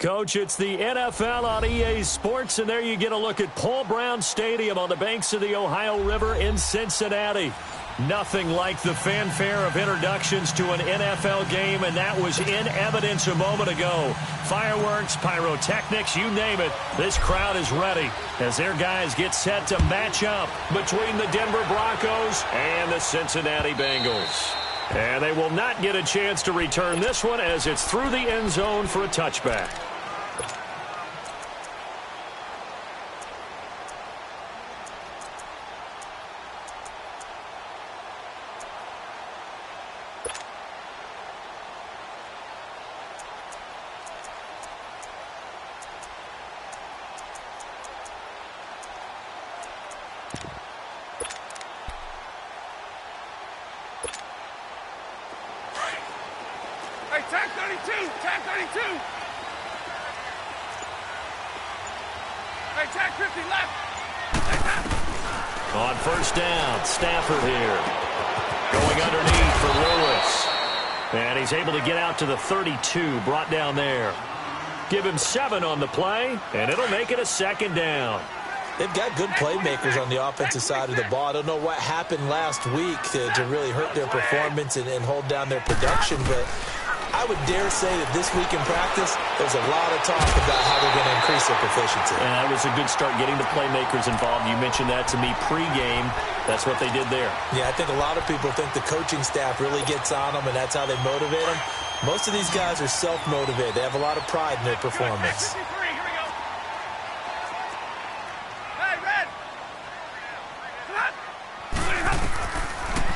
Coach, it's the NFL on EA Sports, and there you get a look at Paul Brown Stadium on the banks of the Ohio River in Cincinnati. Nothing like the fanfare of introductions to an NFL game, and that was in evidence a moment ago. Fireworks, pyrotechnics, you name it, this crowd is ready as their guys get set to match up between the Denver Broncos and the Cincinnati Bengals. And they will not get a chance to return this one as it's through the end zone for a touchback. Tag 32! Tag 32! Hey, tag 50 left! On first down, Stafford here. Going underneath for Lewis. And he's able to get out to the 32, brought down there. Give him 7 on the play, and it'll make it a second down. They've got good playmakers on the offensive side of the ball. I don't know what happened last week to really hurt their performance and hold down their production, but I would dare say that this week in practice, there's a lot of talk about how they're going to increase their proficiency. And that was a good start getting the playmakers involved. You mentioned that to me pregame. That's what they did there. Yeah, I think a lot of people think the coaching staff really gets on them, and that's how they motivate them. Most of these guys are self-motivated. They have a lot of pride in their performance.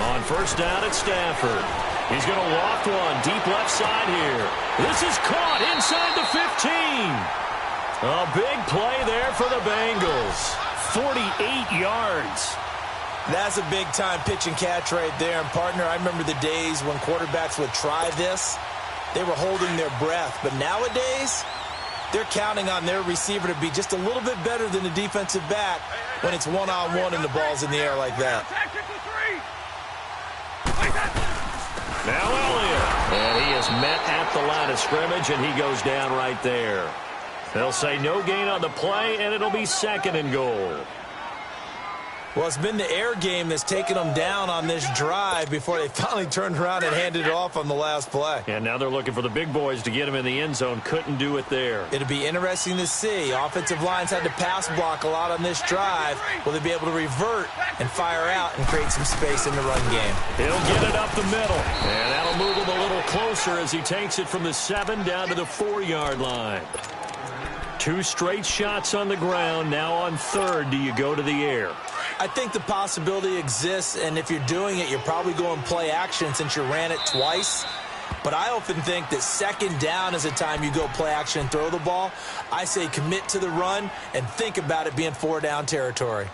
On first down at Stafford. He's going to waft one deep left side here. This is caught inside the 15. A big play there for the Bengals. 48 yards. That's a big-time pitch and catch right there. And, partner, I remember the days when quarterbacks would try this. They were holding their breath. But nowadays, they're counting on their receiver to be just a little bit better than the defensive back when it's one-on-one and the ball's in the air like that. Now Elliott, and he is met at the line of scrimmage, and he goes down right there. They'll say no gain on the play, and it'll be second and goal. Well, it's been the air game that's taken them down on this drive before they finally turned around and handed it off on the last play. And now they're looking for the big boys to get him in the end zone. Couldn't do it there. It'll be interesting to see. Offensive lines had to pass block a lot on this drive. Will they be able to revert and fire out and create some space in the run game? He'll get it up the middle. And that'll move him a little closer as he takes it from the 7 down to the 4-yard line. 2 straight shots on the ground. Now on third, do you go to the air? I think the possibility exists, and if you're doing it, you're probably going play action since you ran it twice. But I often think that second down is a time you go play action and throw the ball. I say commit to the run and think about it being 4-down territory.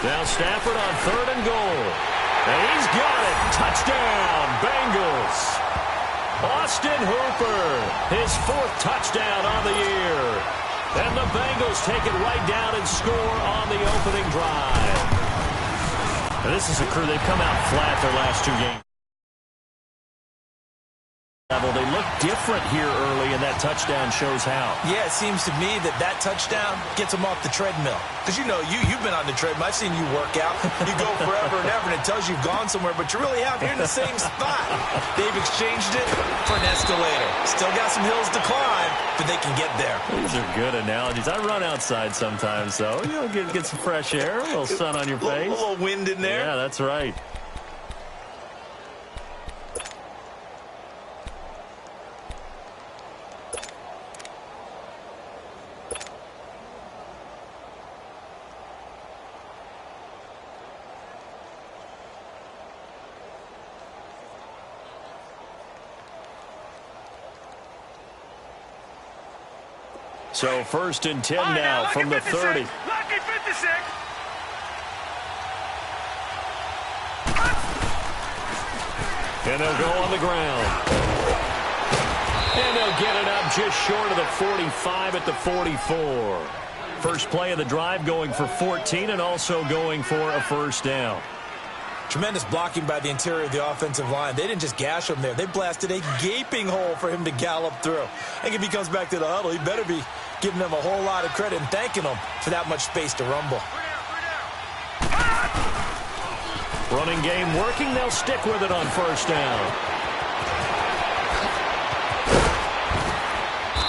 Now Stafford on third and goal. And he's got it. Touchdown, Bengals. Austin Hooper, his 4th touchdown on the year. And the Bengals take it right down and score on the opening drive. And this is a crew, they've come out flat their last 2 games. They look different here early, and that touchdown shows how. Yeah, it seems to me that touchdown gets them off the treadmill. Because, you know, you've been on the treadmill. I've seen you work out. You go forever and ever, and it tells you you've gone somewhere, but you really have. You're in the same spot. They've exchanged it for an escalator. Still got some hills to climb, but they can get there. These are good analogies. I run outside sometimes, so, you know, get some fresh air, a little sun on your face. A little wind in there. Yeah, that's right. So first and 10 now from the 30. Lucky 56. And they'll go on the ground. And they'll get it up just short of the 45 at the 44. First play of the drive going for 14 and also going for a first down. Tremendous blocking by the interior of the offensive line. They didn't just gash him there. They blasted a gaping hole for him to gallop through. I think if he comes back to the huddle, he better be giving them a whole lot of credit and thanking them for that much space to rumble. Running game working. They'll stick with it on first down.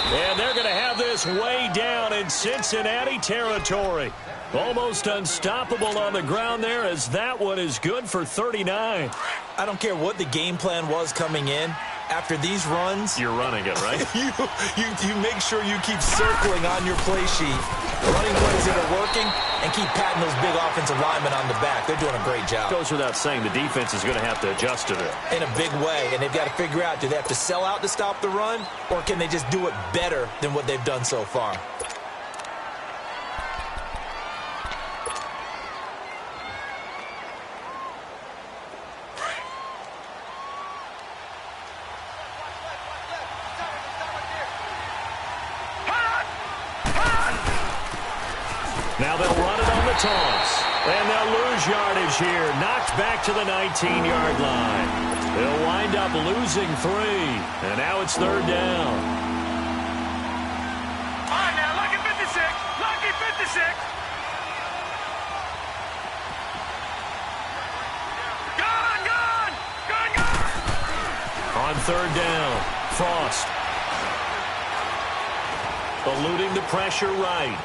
And they're going to have this way down in Cincinnati territory. Almost unstoppable on the ground there, as that one is good for 39. I don't care what the game plan was coming in. After these runs, you're running it, right? you make sure you keep circling on your play sheet, running plays that are working, and keep patting those big offensive linemen on the back. They're doing a great job. Goes without saying, the defense is going to have to adjust to it. In a big way, and they've got to figure out, do they have to sell out to stop the run, or can they just do it better than what they've done so far? Now they'll run it on the toss. And they'll lose yardage here. Knocked back to the 19-yard line. They'll wind up losing 3. And now it's third down. All right, now, lucky 56. Lucky 56. Gone, gone. Gone, gone. On third down, Frost. Eluding the pressure right.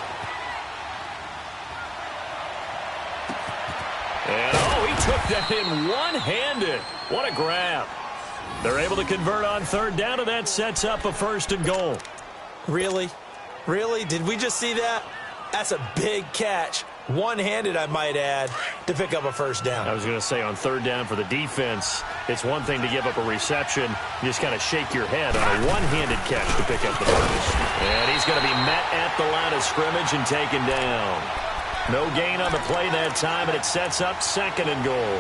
And, he took that in one-handed. What a grab. They're able to convert on third down, and that sets up a first and goal. Really? Really? Did we just see that? That's a big catch. One-handed, I might add, to pick up a first down. I was going to say, on third down for the defense, it's one thing to give up a reception. You just kind of shake your head on a one-handed catch to pick up the first. And he's going to be met at the line of scrimmage and taken down. No gain on the play that time, and it sets up second and goal.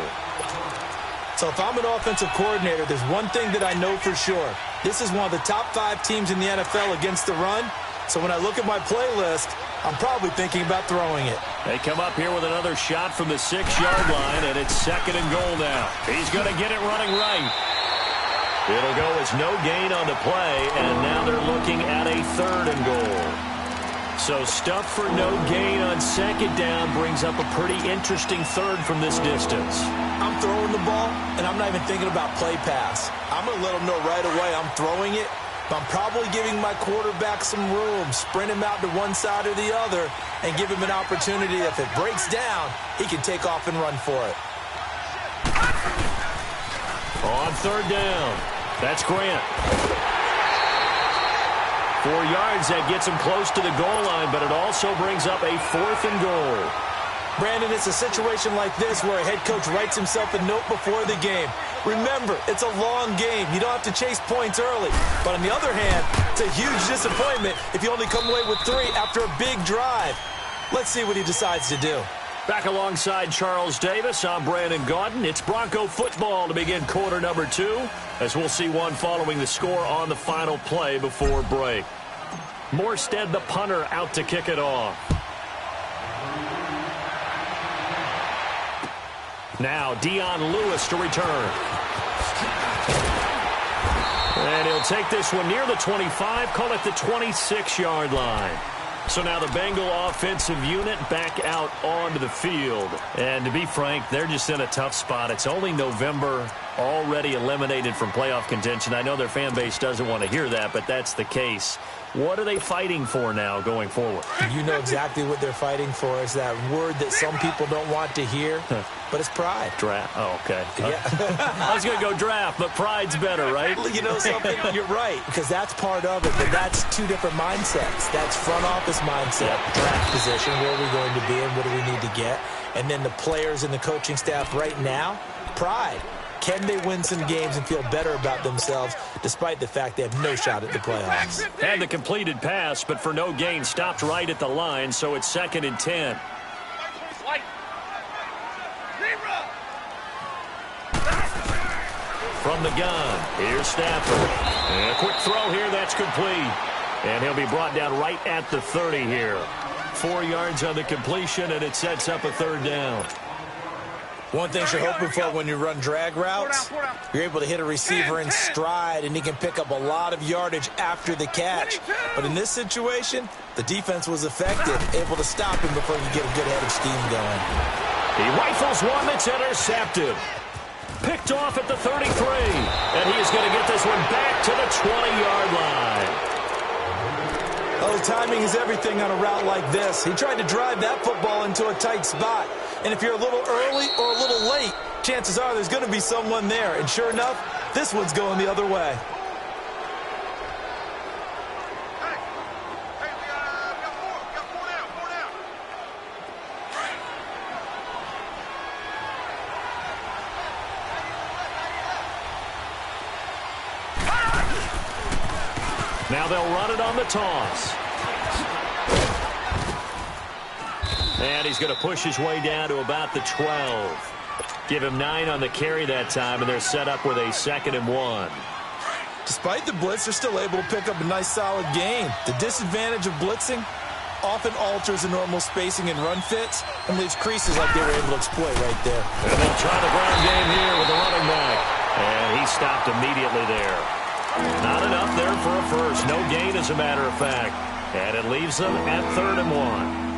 So if I'm an offensive coordinator, there's one thing that I know for sure. This is one of the top 5 teams in the NFL against the run. So when I look at my playlist, I'm probably thinking about throwing it. They come up here with another shot from the 6-yard line, and it's second and goal now. He's going to get it running right. It'll go as no gain on the play, and now they're looking at a third and goal. So stuff for no gain on second down brings up a pretty interesting third from this distance. I'm throwing the ball, and I'm not even thinking about play pass. I'm going to let them know right away I'm throwing it. But I'm probably giving my quarterback some room, sprint him out to one side or the other, and give him an opportunity. If it breaks down, he can take off and run for it. On third down, that's Grant. 4 yards, that gets him close to the goal line, but it also brings up a fourth and goal. Brandon, it's a situation like this where a head coach writes himself a note before the game. Remember, it's a long game. You don't have to chase points early. But on the other hand, it's a huge disappointment if you only come away with 3 after a big drive. Let's see what he decides to do. Back alongside Charles Davis, I'm Brandon Gaudin. It's Bronco football to begin quarter number 2, as we'll see one following the score on the final play before break. Morstead, the punter, out to kick it off. Now Dion Lewis to return. And he'll take this one near the 25, call it the 26-yard line. So now the Bengal offensive unit back out onto the field. And to be frank, they're just in a tough spot. It's only November, already eliminated from playoff contention. I know their fan base doesn't want to hear that, but that's the case. What are they fighting for now going forward? You know exactly what they're fighting for. It's that word that some people don't want to hear, but it's pride. Draft. Oh, okay. Yeah. I was going to go draft, but pride's better, right? You know something? You're right, because that's part of it, but that's 2 different mindsets. That's front office mindset, draft position, where are we going to be and what do we need to get? And then the players and the coaching staff right now, pride. Can they win some games and feel better about themselves despite the fact they have no shot at the playoffs? Had the completed pass, but for no gain, stopped right at the line, so it's 2nd and 10. from the gun. Here's Stafford. And a quick throw here. That's complete. And he'll be brought down right at the 30 here. 4 yards on the completion, and it sets up a third down. One thing you're hoping for when you run drag routes, you're able to hit a receiver in stride, and he can pick up a lot of yardage after the catch. But in this situation, the defense was effective, able to stop him before you get a good head of steam going. He rifles one that's intercepted. Picked off at the 33, and he is going to get this one back to the 20-yard line. Oh, timing is everything on a route like this. He tried to drive that football into a tight spot. And if you're a little early or a little late, chances are there's going to be someone there. And sure enough, this one's going the other way. Now they'll run it on the toss. And he's going to push his way down to about the 12. Give him 9 on the carry that time, and they're set up with a 2nd and 1. Despite the blitz, they're still able to pick up a nice solid gain. The disadvantage of blitzing often alters the normal spacing and run fits and leaves creases like they were able to exploit right there. And they'll try the ground game here with the running back. And he stopped immediately there. Not enough there for a first. No gain, as a matter of fact. And it leaves them at 3rd and 1.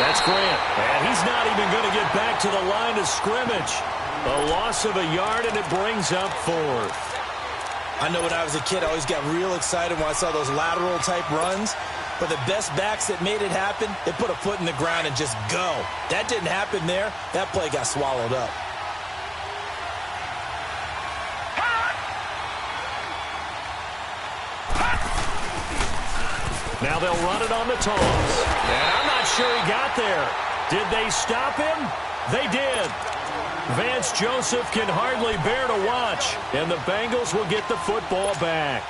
That's Grant, and he's not even going to get back to the line of scrimmage. A loss of a yard, and it brings up 4th. I know when I was a kid, I always got real excited when I saw those lateral-type runs. But the best backs that made it happen, they put a foot in the ground and just go. That didn't happen there. That play got swallowed up. Now they'll run it on the toss. And I'm not sure he got there. Did they stop him? They did. Vance Joseph can hardly bear to watch. And the Bengals will get the football back.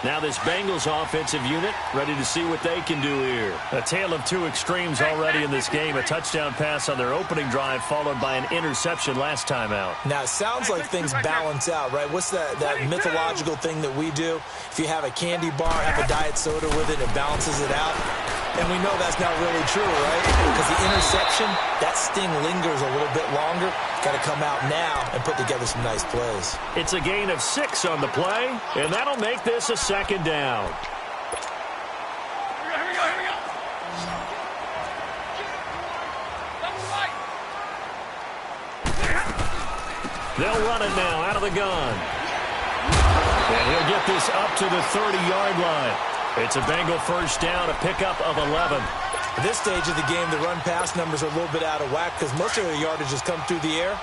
Now this Bengals offensive unit ready to see what they can do here. A tale of 2 extremes already in this game. A touchdown pass on their opening drive followed by an interception last time out. Now it sounds like things balance out, right? What's that mythological thing that we do? If you have a candy bar, have a diet soda with it, it balances it out. And we know that's not really true, right? Because the interception, that sting lingers a little bit longer. Got to come out now and put together some nice plays. It's a gain of 6 on the play, and that'll make this a 2nd down. Here we go. They'll run it now out of the gun. And he'll get this up to the 30-yard line. It's a Bengal first down, a pickup of 11. At this stage of the game, the run-pass numbers are a little bit out of whack because most of their yardage has come through the air.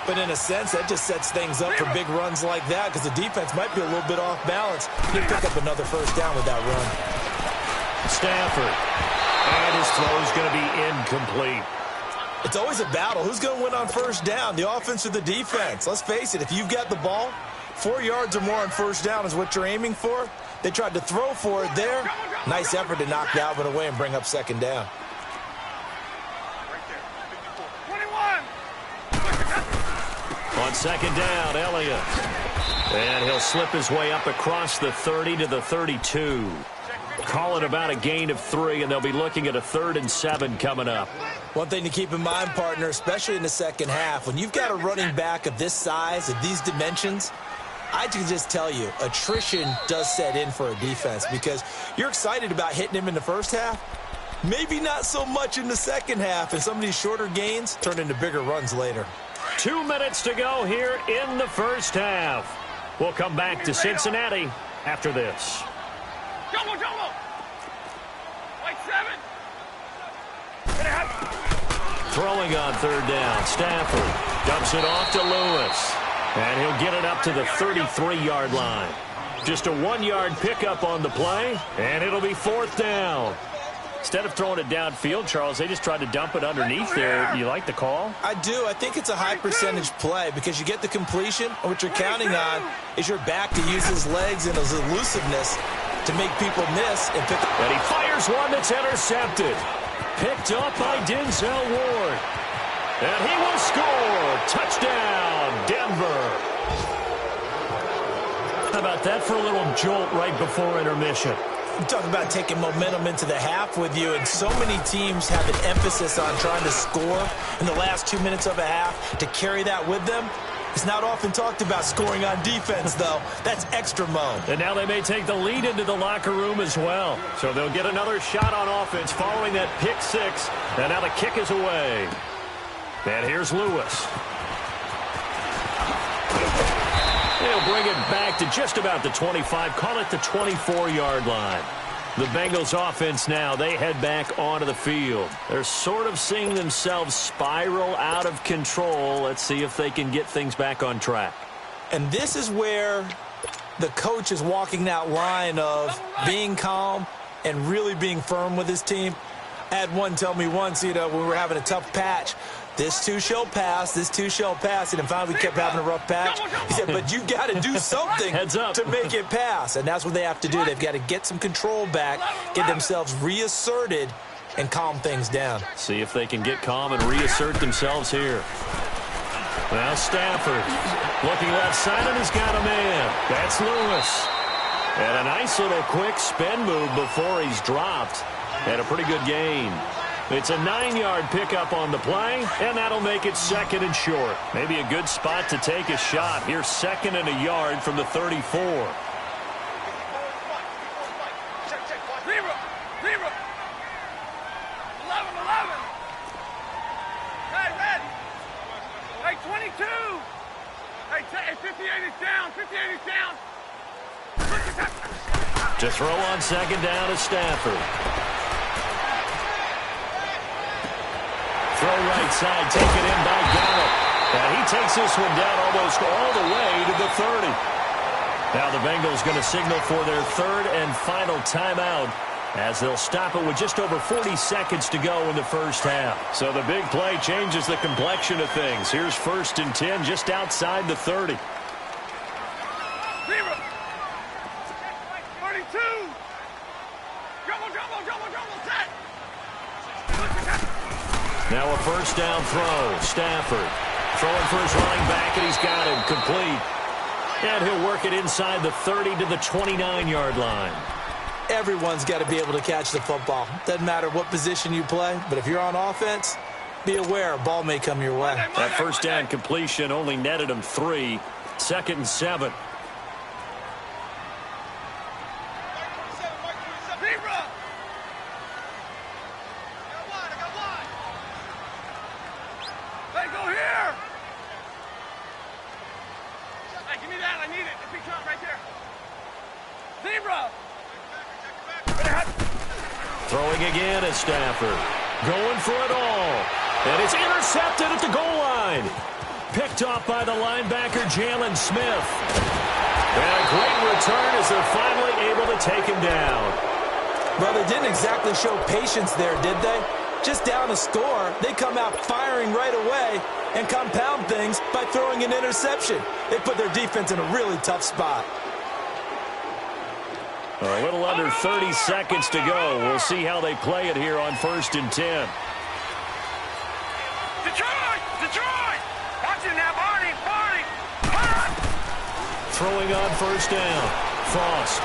But in a sense, that just sets things up for big runs like that because the defense might be a little bit off balance. He'll pick up another first down with that run. Stafford. And his throw is going to be incomplete. It's always a battle. Who's going to win on first down, the offense or the defense? Let's face it, if you've got the ball, 4 yards or more on first down is what you're aiming for. They tried to throw for it there. Nice effort to knock Dalvin away and bring up 2nd down. On 2nd down, Elliott. And he'll slip his way up across the 30 to the 32. Call it about a gain of 3, and they'll be looking at a 3rd and 7 coming up. One thing to keep in mind, partner, especially in the second half, when you've got a running back of this size, of these dimensions, I can just tell you, attrition does set in for a defense because you're excited about hitting him in the first half. Maybe not so much in the second half, and some of these shorter gains turn into bigger runs later. 2 minutes to go here in the first half. We'll come back to Cincinnati after this. Jumbo! Like 7. Throwing on 3rd down, Stafford dumps it off to Lewis. And he'll get it up to the 33-yard line. Just a 1-yard pickup on the play, and it'll be 4th down. Instead of throwing it downfield, Charles, they just tried to dump it underneath there. You like the call? I do. I think it's a high percentage play because you get the completion, and what you're counting on is your back to use his legs and his elusiveness to make people miss and pick. And he fires one that's intercepted. Picked up by Denzel Ward. And he will score. Touchdown, Denver. How about that for a little jolt right before intermission? You talk about taking momentum into the half with you, and so many teams have an emphasis on trying to score in the last 2 minutes of a half to carry that with them. It's not often talked about scoring on defense, though. That's extra mode. And now they may take the lead into the locker room as well. So they'll get another shot on offense following that pick six. And now the kick is away. And here's Lewis. They'll bring it back to just about the 25. Call it the 24-yard line. The Bengals offense now, they head back onto the field. They're sort of seeing themselves spiral out of control. Let's see if they can get things back on track. And this is where the coach is walking that line of being calm and really being firm with his team. I had one tell me once, when we were having a tough patch, this too shall pass, this too shall pass. And finally we kept having a rough patch. He said, but you got to do something to make it pass. And that's what they have to do. They've got to get some control back, get themselves reasserted, and calm things down. See if they can get calm and reassert themselves here. Now Stafford looking left side, and he's got a man. That's Lewis. And a nice little quick spin move before he's dropped. And a pretty good gain. It's a 9-yard pickup on the play, and that'll make it second and short. Maybe a good spot to take a shot. Here's second and a yard from the 34. Zero. Zero. 11. Hey, red. Hey, 22. Hey, 58 is down. 58 is down. To throw on second down is Stafford. Throw right side, taken in by Gallup. And he takes this one down almost all the way to the 30. Now the Bengals going to signal for their third and final timeout as they'll stop it with just over 40 seconds to go in the first half. So the big play changes the complexion of things. Here's 1st and 10 just outside the 30. 32. Jumbo, set. Now a first down throw. Stafford throwing for his running back, and he's got him complete. And he'll work it inside the 30 to the 29-yard line. Everyone's got to be able to catch the football. Doesn't matter what position you play, but if you're on offense, be aware a ball may come your way. That first down completion only netted him 3. 2nd and 7. Throwing again is Stafford. Going for it all. And it's intercepted at the goal line. Picked off by the linebacker, Jalen Smith. And a great return as they're finally able to take him down. Well, they didn't exactly show patience there, did they? Just down a score, they come out firing right away and compound things by throwing an interception. They put their defense in a really tough spot. A little under 30 seconds to go. We'll see how they play it here on 1st and 10. Detroit! Watch it now, Barney! Throwing on first down. Frost.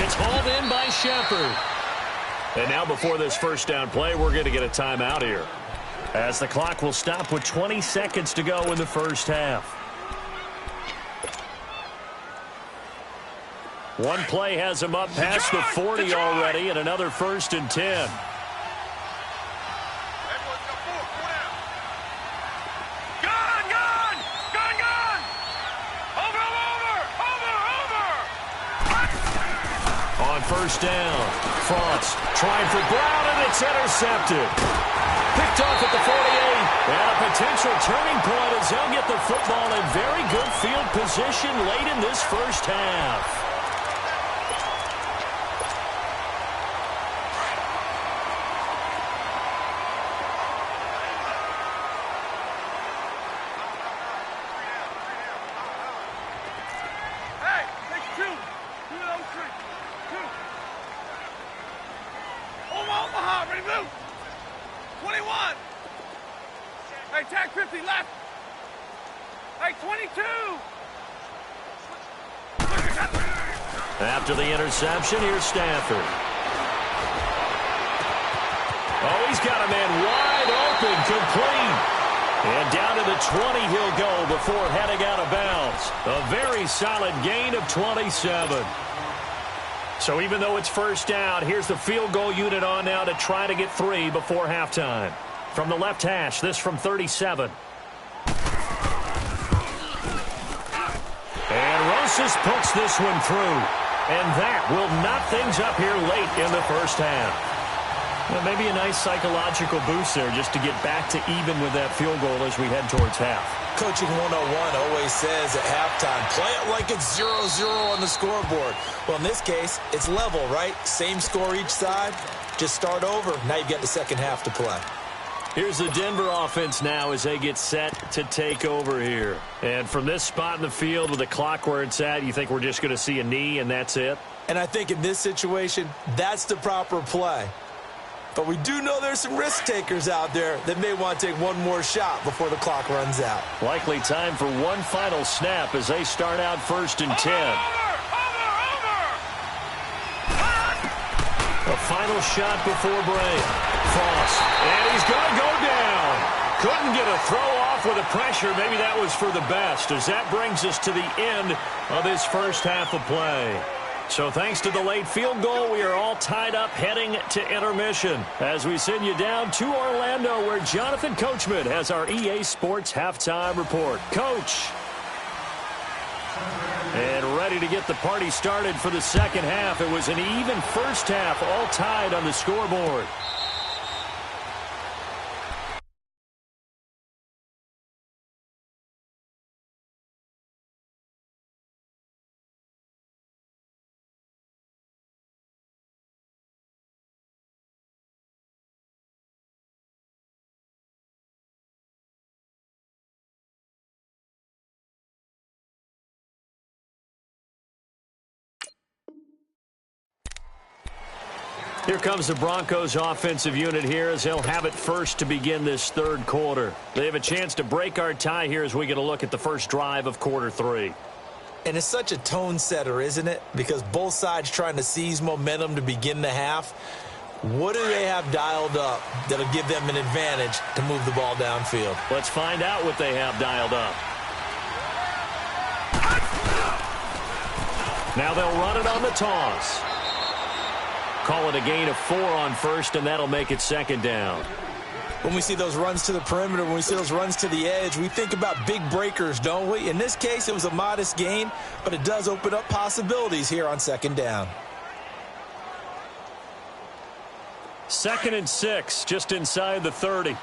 It's hauled in by Shepard. And now before this first down play, we're going to get a timeout here, as the clock will stop with 20 seconds to go in the first half. One play has him up past the 40 already, and another 1st and 10. On first down, Frost trying for Brown, and it's intercepted. Picked off at the 48. And a potential turning point as they'll get the football in very good field position late in this first half. Lefty, left. Hey, 22. After the interception, here's Stafford. Oh, he's got a man wide open, complete. And down to the 20 he'll go before heading out of bounds. A very solid gain of 27. So even though it's first down, here's the field goal unit on now to try to get 3 before halftime. From the left hash, this from 37. And Rosas puts this one through. And that will knot things up here late in the first half. Well, maybe a nice psychological boost there just to get back to even with that field goal as we head towards half. Coaching 101 always says at halftime, play it like it's 0-0 on the scoreboard. Well, in this case, it's level, right? Same score each side. Just start over. Now you've got the second half to play. Here's the Denver offense now as they get set to take over here. And from this spot in the field with the clock where it's at, you think we're just going to see a knee and that's it? And I think in this situation, that's the proper play. But we do know there's some risk takers out there that may want to take one more shot before the clock runs out. Likely time for one final snap as they start out 1st and 10. A final shot before break. Frost. And he's going to go down. Couldn't get a throw off with the pressure. Maybe that was for the best as that brings us to the end of this first half of play. So thanks to the late field goal, we are all tied up heading to intermission as we send you down to Orlando where Jonathan Coachman has our EA Sports halftime report. Coach. And ready to get the party started for the second half. It was an even first half, all tied on the scoreboard. Here comes the Broncos offensive unit here as they'll have it first to begin this third quarter. They have a chance to break our tie here as we get a look at the first drive of quarter 3. And it's such a tone setter, isn't it? Because both sides trying to seize momentum to begin the half. What do they have dialed up that'll give them an advantage to move the ball downfield? Let's find out what they have dialed up. Now they'll run it on the toss. Call it a gain of 4 on first, and that'll make it second down. When we see those runs to the perimeter, when we see those runs to the edge, we think about big breakers, don't we? In this case, it was a modest gain, but it does open up possibilities here on second down. 2nd and 6, just inside the 30.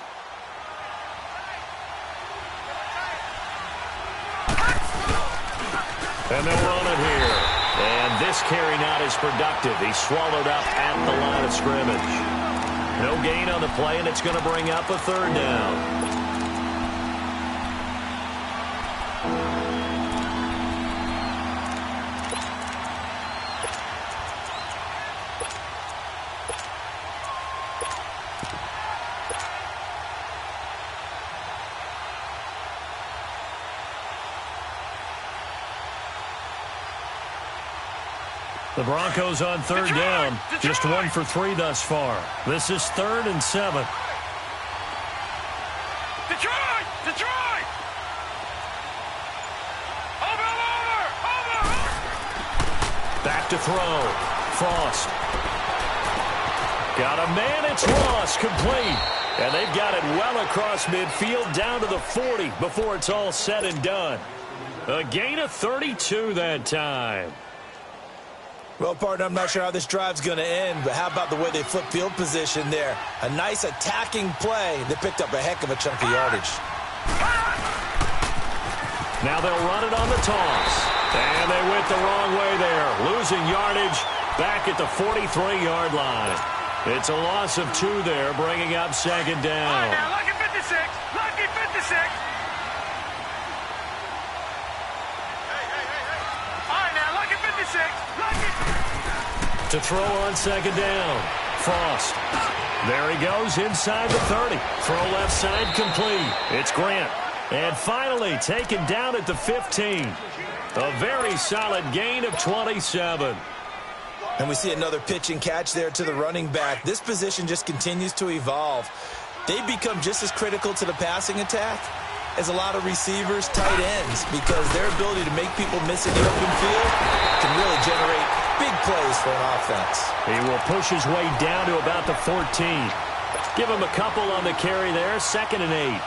And they'll run it here. And this carry not as productive. He's swallowed up at the line of scrimmage. No gain on the play, and it's going to bring up a third down. The Broncos on third down. Just 1 for 3 thus far. This is 3rd and 7. Detroit! Detroit! Over! Back to throw. Frost. Got a man. It's Ross. Complete. And they've got it well across midfield down to the 40 before it's all said and done. A gain of 32 that time. Well, partner, I'm not sure how this drive's going to end, but how about the way they flip field position there? A nice attacking play that picked up a heck of a chunk of yardage. Now they'll run it on the toss. And they went the wrong way there. Losing yardage back at the 43-yard line. It's a loss of 2 there, bringing up second down. All right, now, lucky 56. Lucky 56. All right, now, lucky 56. Lucky. To throw on second down. Frost. There he goes inside the 30. Throw left side complete. It's Grant. And finally taken down at the 15. A very solid gain of 27. And we see another pitch and catch there to the running back. This position just continues to evolve. They become just as critical to the passing attack as a lot of receivers, tight ends, because their ability to make people miss in the open field can really generate big plays for an offense. He will push his way down to about the 14. Give him a couple on the carry there, 2nd and 8.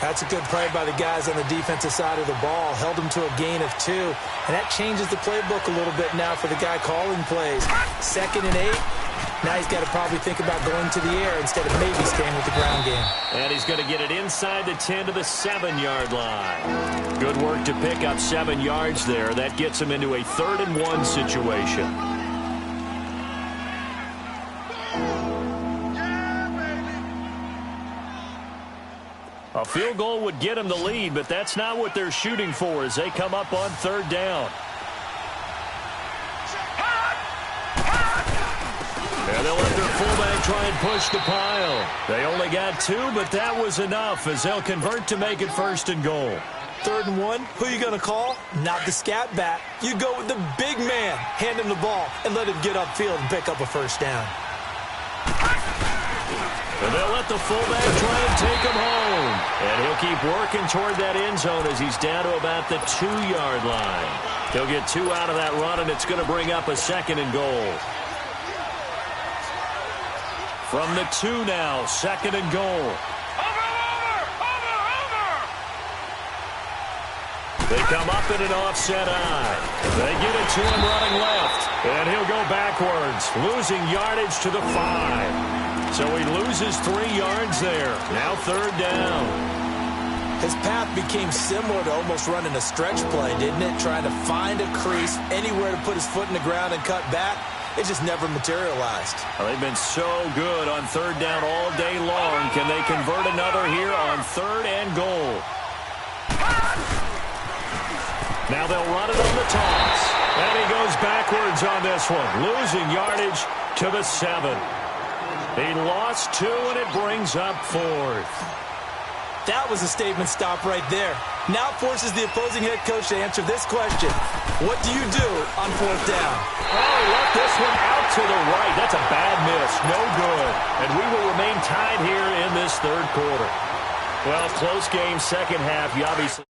That's a good play by the guys on the defensive side of the ball. Held them to a gain of 2. And that changes the playbook a little bit now for the guy calling plays. 2nd and 8. Now he's got to probably think about going to the air instead of maybe staying with the ground game. And he's going to get it inside the 10 to the 7-yard line. Good work to pick up 7 yards there. That gets him into a 3rd and 1 situation. A field goal would get him the lead, but that's not what they're shooting for as they come up on 3rd down. And they'll let their fullback try and push the pile. They only got 2, but that was enough as they'll convert to make it 1st and goal. 3rd and 1, who are you going to call? Not the scat back. You go with the big man. Hand him the ball and let him get upfield and pick up a 1st down. And they'll let the fullback try and take him home. And he'll keep working toward that end zone as he's down to about the 2-yard line. He'll get 2 out of that run, and it's going to bring up a 2nd and goal. From the 2 now, 2nd and goal. They come up in an offset eye. They get it to him running left. And he'll go backwards, losing yardage to the 5. So he loses 3 yards there. Now 3rd down. His path became similar to almost running a stretch play, didn't it? Trying to find a crease, anywhere to put his foot in the ground and cut back. It just never materialized. Well, they've been so good on 3rd down all day long. Can they convert another here on 3rd and goal? Now they'll run it on the toss. And he goes backwards on this one, losing yardage to the 7. He lost 2, and it brings up 4th. That was a statement stop right there. Now forces the opposing head coach to answer this question. What do you do on 4th down? Oh, he left this one out to the right. That's a bad miss. No good. And we will remain tied here in this 3rd quarter. Well, close game, 2nd half. You obviously...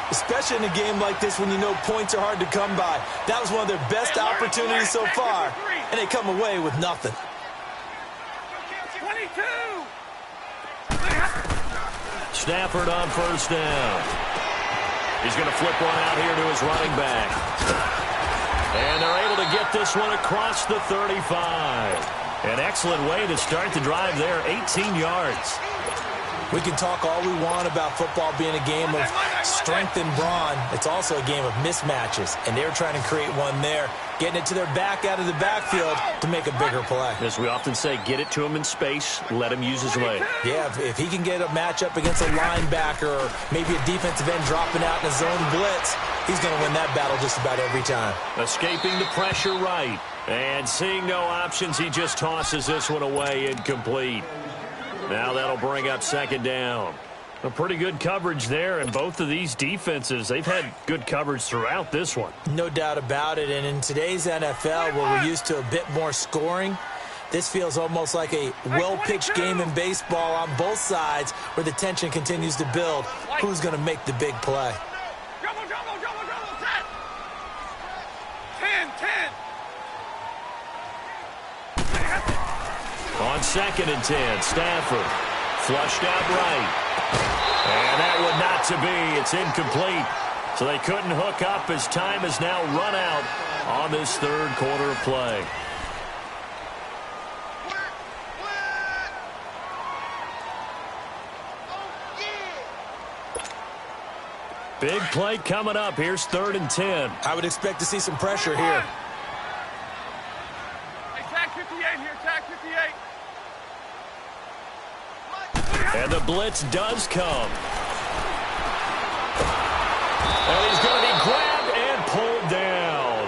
Especially in a game like this when you know points are hard to come by. That was one of their best opportunities so far, and they come away with nothing. 22. Stafford on 1st down. He's going to flip one out here to his running back. And they're able to get this one across the 35. An excellent way to start the drive there, 18 yards. We can talk all we want about football being a game of strength and brawn. It's also a game of mismatches, and they're trying to create one there, getting it to their back out of the backfield to make a bigger play. As we often say, get it to him in space, let him use his leg. Yeah, if he can get a matchup against a linebacker or maybe a defensive end dropping out in a zone blitz, he's going to win that battle just about every time. Escaping the pressure right, and seeing no options, he just tosses this one away incomplete. Now that'll bring up 2nd down. A pretty good coverage there, and both of these defenses, they've had good coverage throughout this one. No doubt about it, and in today's NFL, where we're used to a bit more scoring, this feels almost like a well-pitched game in baseball on both sides where the tension continues to build. Who's going to make the big play? Double, 10. 10. On 2nd and 10, Stafford flushed out right. And that would not to be. It's incomplete. So they couldn't hook up as time has now run out on this 3rd quarter of play. Big play coming up. Here's 3rd and 10. I would expect to see some pressure here. Hey, tag 58 here, tag 58. And the blitz does come. And he's going to be grabbed and pulled down.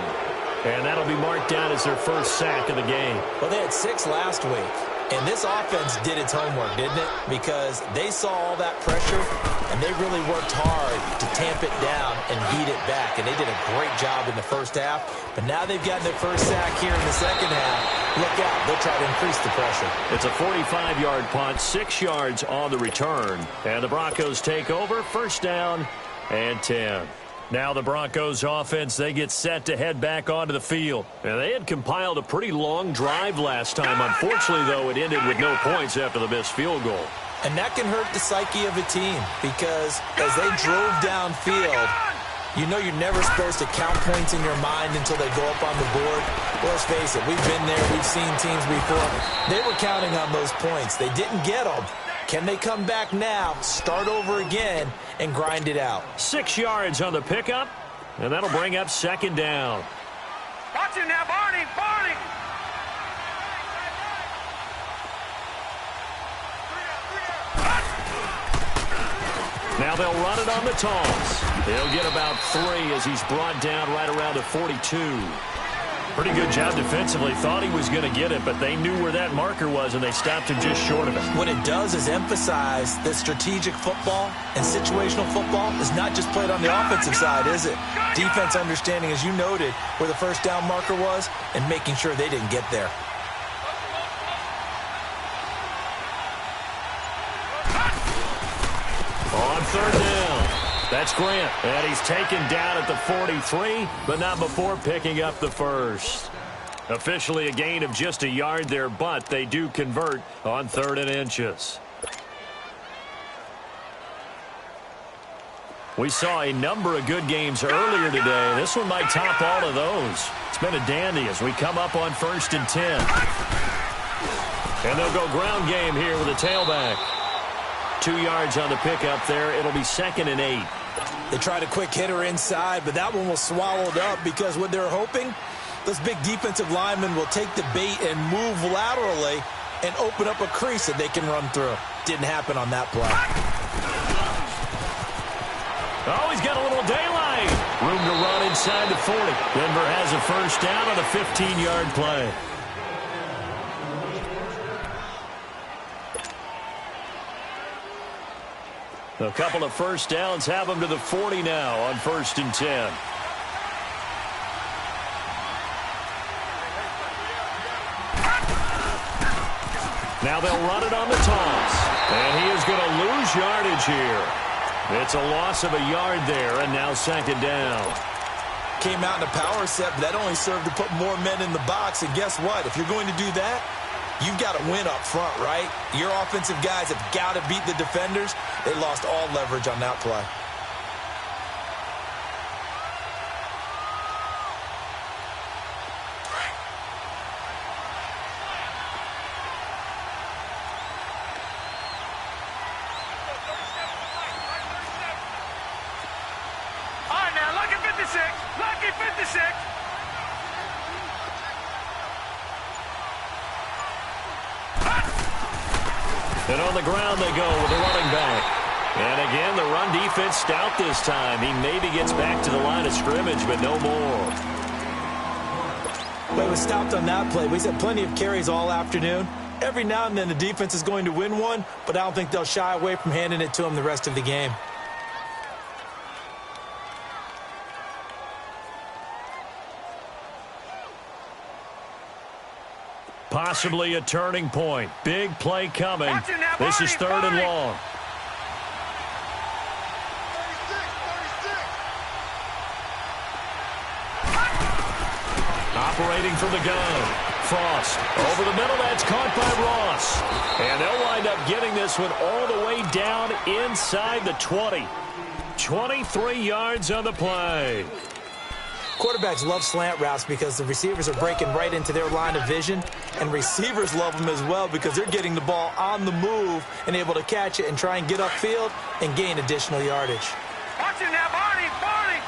And that'll be marked down as their first sack of the game. Well, they had 6 last week. And this offense did its homework, didn't it? Because they saw all that pressure, and they really worked hard to tamp it down and beat it back. And they did a great job in the first half. But now they've gotten their first sack here in the second half. Look out. They'll try to increase the pressure. It's a 45-yard punt, 6 yards on the return. And the Broncos take over, first down and 10. Now the Broncos offense, they get set to head back onto the field. And they had compiled a pretty long drive last time. Unfortunately, though, it ended with no points after the missed field goal. And that can hurt the psyche of a team because as they drove downfield, you know you're never supposed to count points in your mind until they go up on the board. Well, let's face it, we've been there. We've seen teams before. They were counting on those points. They didn't get them. Can they come back now, start over again, and grind it out? 6 yards on the pickup, and that'll bring up second down. Watch it now, Barney, Barney. Now they'll run it on the toss. He'll get about 3 as he's brought down right around the 42. Pretty good job defensively. Thought he was going to get it, but they knew where that marker was, and they stopped him just short of it. What it does is emphasize that strategic football and situational football is not just played on the offensive side, is it? Defense understanding, as you noted, where the first down marker was and making sure they didn't get there. On third down, that's Grant. And he's taken down at the 43, but not before picking up the first. Officially a gain of just a yard there, but they do convert on 3rd and inches. We saw a number of good games earlier today. This one might top all of those. It's been a dandy as we come up on 1st and 10. And they'll go ground game here with a tailback. 2 yards on the pickup there. It'll be 2nd and 8. They tried a quick hitter inside, but that one was swallowed up because what they're hoping, those big defensive linemen will take the bait and move laterally and open up a crease that they can run through. Didn't happen on that play. Oh, he's got a little daylight. Room to run inside the 40. Denver has a first down on a 15-yard play. A couple of first downs have them to the 40 now on 1st and 10. Now they'll run it on the toss. And he is going to lose yardage here. It's a loss of a yard there, and now 2nd down. Came out in a power set, but that only served to put more men in the box. And guess what? If you're going to do that, you've got to win up front, right? Your offensive guys have got to beat the defenders. They lost all leverage on that play. All right, now, lucky 56. Lucky 56. And on the ground they go with the running back. And again, the run defense stout this time. He maybe gets back to the line of scrimmage, but no more. Well, he was stopped on that play. We've had plenty of carries all afternoon. Every now and then the defense is going to win one, but I don't think they'll shy away from handing it to him the rest of the game. Possibly a turning point. Big play coming. This is 3rd and long. Operating from the gun. Frost over the middle. That's caught by Ross. And they'll wind up getting this one all the way down inside the 20. 23 yards on the play. Quarterbacks love slant routes because the receivers are breaking right into their line of vision, and receivers love them as well because they're getting the ball on the move and able to catch it and try and get upfield and gain additional yardage. Watch it now, Barney, Barney.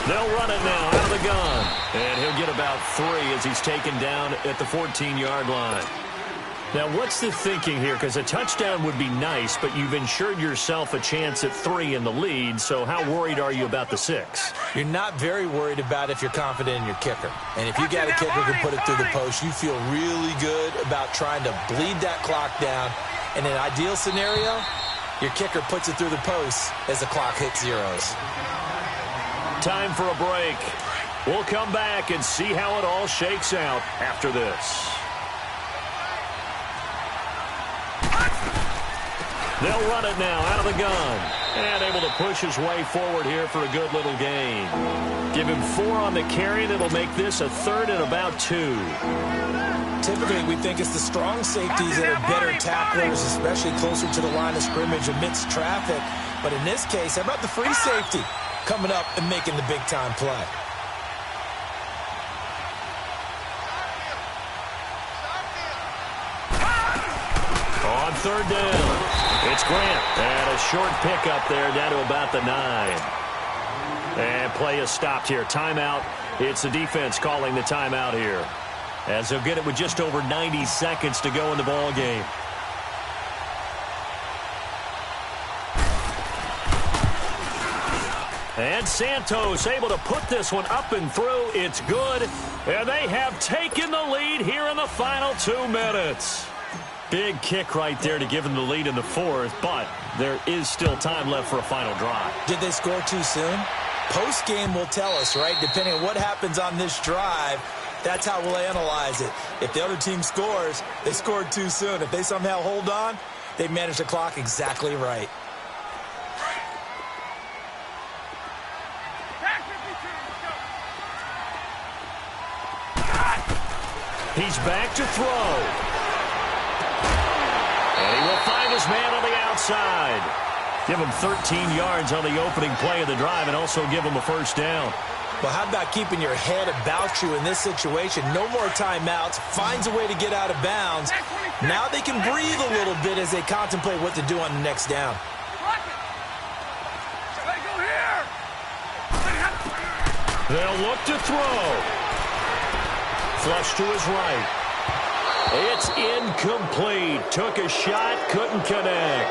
They'll run it now out of the gun. And he'll get about 3 as he's taken down at the 14-yard line. Now, what's the thinking here? Because a touchdown would be nice, but you've ensured yourself a chance at 3 in the lead, so how worried are you about the 6? You're not very worried about if you're confident in your kicker. And if you got a kicker who can put it through the post, you feel really good about trying to bleed that clock down. In an ideal scenario, your kicker puts it through the post as the clock hits zeros. Time for a break. We'll come back and see how it all shakes out after this. They'll run it now out of the gun. And able to push his way forward here for a good little gain. Give him 4 on the carry. That'll make this a 3rd and about 2. Typically, we think it's the strong safeties that are better tacklers, especially closer to the line of scrimmage amidst traffic. But in this case, how about the free safety coming up and making the big-time play? On 3rd down. It's Grant, and a short pickup there down to about the 9. And play is stopped here. Timeout. It's the defense calling the timeout here, as they'll get it with just over 90 seconds to go in the ball game. And Santos able to put this one up and through. It's good, and they have taken the lead here in the final 2 minutes. Big kick right there to give them the lead in the 4th, but there is still time left for a final drive. Did they score too soon? Post-game will tell us, right? Depending on what happens on this drive, that's how we'll analyze it. If the other team scores, they scored too soon. If they somehow hold on, they managed the clock exactly right. He's back to throw. And he will find his man on the outside. Give him 13 yards on the opening play of the drive and also give him a 1st down. Well, how about keeping your head about you in this situation? No more timeouts. Finds a way to get out of bounds. Now they can breathe a little bit as they contemplate what to do on the next down. They'll look to throw. Flush to his right. It's incomplete. Took a shot, couldn't connect.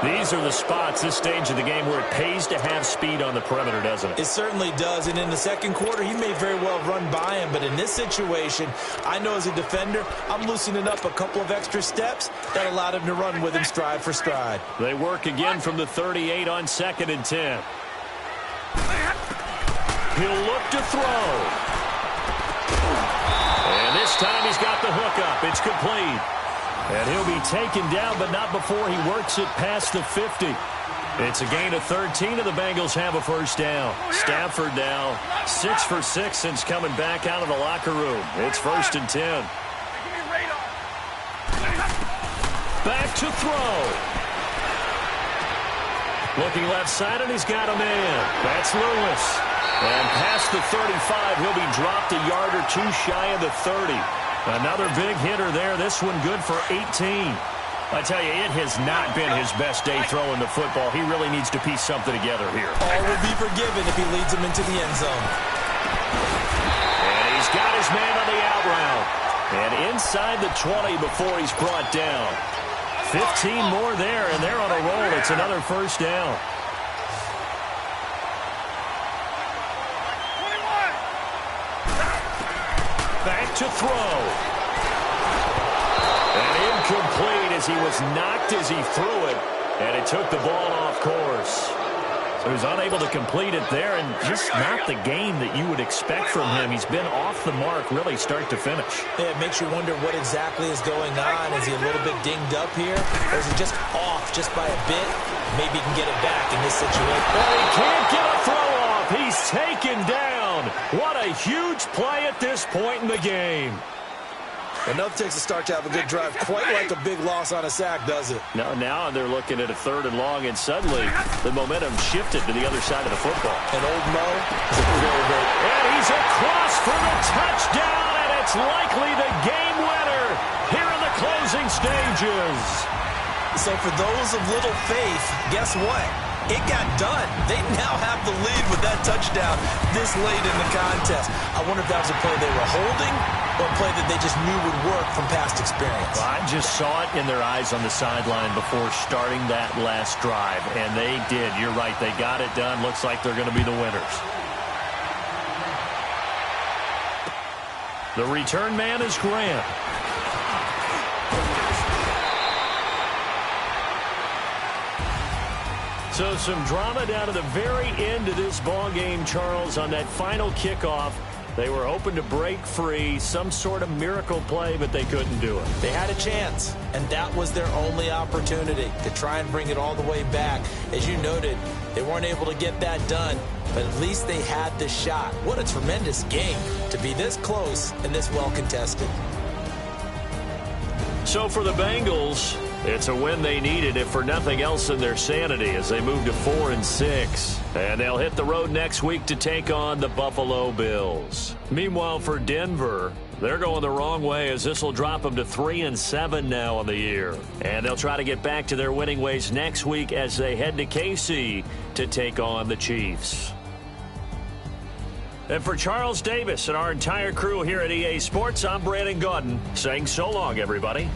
These are the spots, this stage of the game, where it pays to have speed on the perimeter, doesn't it? It certainly does, and in the second quarter, he may very well run by him, but in this situation, I know as a defender, I'm loosening up a couple of extra steps that allowed him to run with him stride for stride. They work again from the 38 on 2nd and 10. He'll look to throw. And this time he's got the hook up. It's complete. And he'll be taken down, but not before he works it past the 50. It's a gain of 13, and the Bengals have a 1st down. Stafford now 6 for 6 since coming back out of the locker room. It's 1st and 10. Back to throw. Looking left side, and he's got a man. That's Lewis. And past the 35, he'll be dropped a yard or 2 shy of the 30. Another big hitter there. This one good for 18. I tell you, it has not been his best day throwing the football. He really needs to piece something together here. All will be forgiven if he leads him into the end zone. And he's got his man on the out route. And inside the 20 before he's brought down. 15 more there, and they're on a roll. It's another 1st down. Back to throw. And incomplete as he was knocked as he threw it. And it took the ball off course. So he was unable to complete it there, and just not the game that you would expect from him. He's been off the mark really start to finish. Yeah, it makes you wonder what exactly is going on. Is he a little bit dinged up here? Or is he just off just by a bit? Maybe he can get it back in this situation. Well, he can't get a throw off. He's taken down. What a huge play at this point in the game. Enough takes a start to have a good drive. Quite like a big loss on a sack, does it? No, now they're looking at a 3rd and long, and suddenly the momentum shifted to the other side of the football. And old Mo is a very and he's across for the touchdown, and it's likely the game winner here in the closing stages. So for those of little faith, guess what? it got done. They now have the lead with that touchdown this late in the contest. I wonder if that was a play they were holding or a play that they just knew would work from past experience. Well, I just saw it in their eyes on the sideline before starting that last drive, and they did. You're right. They got it done. Looks like they're going to be the winners. The return man is Graham. So some drama down to the very end of this ball game, Charles, on that final kickoff. They were hoping to break free, some sort of miracle play, but they couldn't do it. They had a chance, and that was their only opportunity to try and bring it all the way back. As you noted, they weren't able to get that done, but at least they had the shot. What a tremendous game to be this close and this well contested. So for the Bengals, it's a win they needed, if for nothing else in their sanity, as they move to 4-6. And they'll hit the road next week to take on the Buffalo Bills. Meanwhile, for Denver, they're going the wrong way, as this will drop them to 3-7 now on the year. And they'll try to get back to their winning ways next week as they head to KC to take on the Chiefs. And for Charles Davis and our entire crew here at EA Sports, I'm Brandon Gaudin saying so long, everybody.